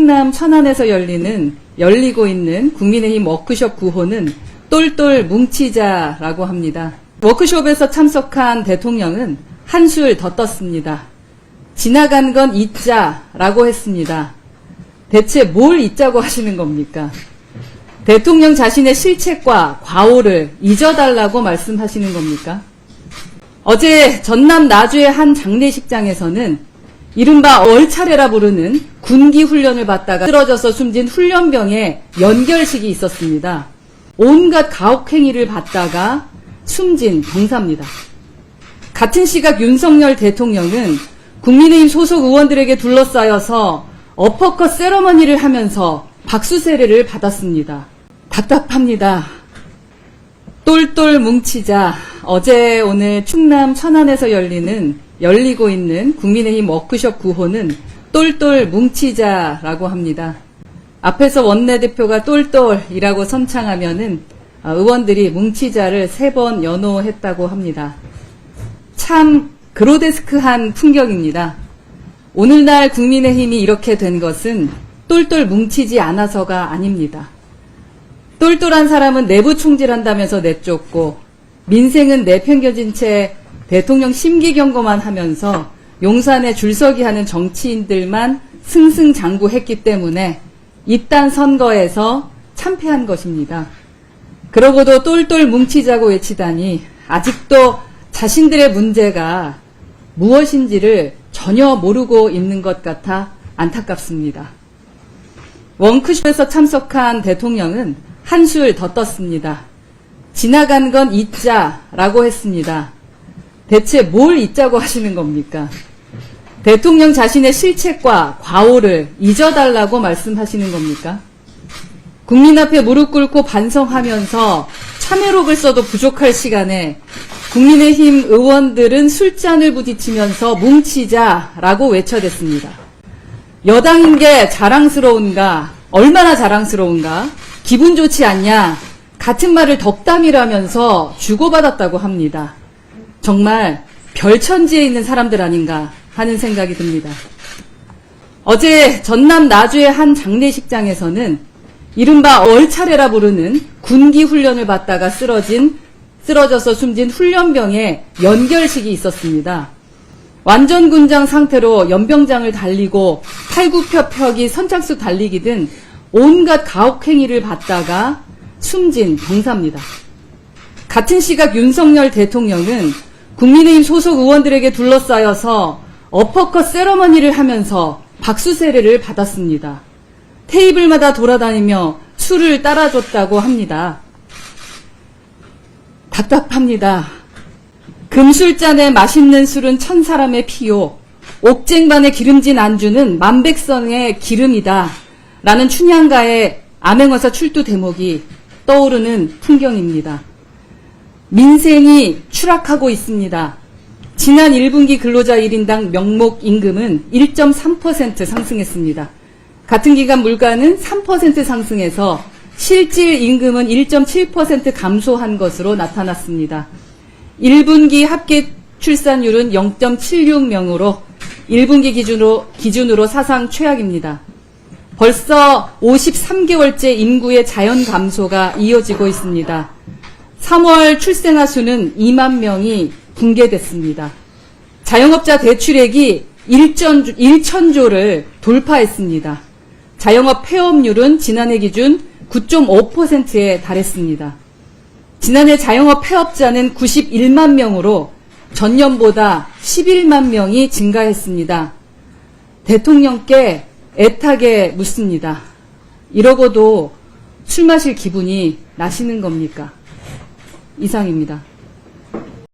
충남 천안에서 열리고 있는 국민의힘 워크숍 9호는 똘똘 뭉치자라고 합니다. 워크숍에서 참석한 대통령은 한술 더 떴습니다. 지나간 건 잊자라고 했습니다. 대체 뭘 잊자고 하시는 겁니까? 대통령 자신의 실책과 과오를 잊어달라고 말씀하시는 겁니까? 어제 전남 나주의 한 장례식장에서는 이른바 얼차례라 부르는 군기 훈련을 받다가 쓰러져서 숨진 훈련병의 연결식이 있었습니다. 온갖 가혹행위를 받다가 숨진 병사입니다. 같은 시각 윤석열 대통령은 국민의힘 소속 의원들에게 둘러싸여서 어퍼컷 세러머니를 하면서 박수 세례를 받았습니다. 답답합니다. 똘똘 뭉치자. 어제 오늘 충남 천안에서 열리고 있는 국민의힘 워크숍 9호는 똘똘 뭉치자라고 합니다. 앞에서 원내대표가 똘똘이라고 선창하면은 의원들이 뭉치자를 3번 연호했다고 합니다. 참 그로데스크한 풍경입니다. 오늘날 국민의힘이 이렇게 된 것은 똘똘 뭉치지 않아서가 아닙니다. 똘똘한 사람은 내부 총질한다면서 내쫓고 민생은 내팽겨진 채 대통령 심기경고만 하면서 용산에 줄서기 하는 정치인들만 승승장구했기 때문에 이딴 선거에서 참패한 것입니다. 그러고도 똘똘 뭉치자고 외치다니 아직도 자신들의 문제가 무엇인지를 전혀 모르고 있는 것 같아 안타깝습니다. 워크숍에서 참석한 대통령은 한술 더 떴습니다. 지나간 건 잊자라고 했습니다. 대체 뭘 잊자고 하시는 겁니까? 대통령 자신의 실책과 과오를 잊어달라고 말씀하시는 겁니까? 국민 앞에 무릎 꿇고 반성하면서 참회록을 써도 부족할 시간에 국민의힘 의원들은 술잔을 부딪히면서 뭉치자라고 외쳐댔습니다. 여당인 게 자랑스러운가? 얼마나 자랑스러운가? 기분 좋지 않냐? 같은 말을 덕담이라면서 주고받았다고 합니다. 정말 별천지에 있는 사람들 아닌가 하는 생각이 듭니다. 어제 전남 나주의 한 장례식장에서는 이른바 얼차례라 부르는 군기 훈련을 받다가 쓰러져서 숨진 훈련병의 연결식이 있었습니다. 완전 군장 상태로 연병장을 달리고 팔굽혀펴기, 선착순 달리기 등 온갖 가혹행위를 받다가 숨진 병사입니다. 같은 시각 윤석열 대통령은 국민의힘 소속 의원들에게 둘러싸여서 어퍼컷 세러머니를 하면서 박수 세례를 받았습니다. 테이블마다 돌아다니며 술을 따라줬다고 합니다. 답답합니다. 금술잔에 맛있는 술은 천사람의 피요, 옥쟁반에 기름진 안주는 만백성의 기름이다 라는 춘향가의 암행어사 출두 대목이 떠오르는 풍경입니다. 민생이 추락하고 있습니다. 지난 1분기 근로자 1인당 명목 임금은 1.3% 상승했습니다. 같은 기간 물가는 3% 상승해서 실질 임금은 1.7% 감소한 것으로 나타났습니다. 1분기 합계 출산율은 0.76명으로 1분기 기준으로 사상 최악입니다. 벌써 53개월째 인구의 자연 감소가 이어지고 있습니다. 3월 출생아 수는 2만 명이 붕괴됐습니다. 자영업자 대출액이 1천조를 돌파했습니다. 자영업 폐업률은 지난해 기준 9.5%에 달했습니다. 지난해 자영업 폐업자는 91만 명으로 전년보다 11만 명이 증가했습니다. 대통령께 애타게 묻습니다. 이러고도 술 마실 기분이 나시는 겁니까? 이상입니다.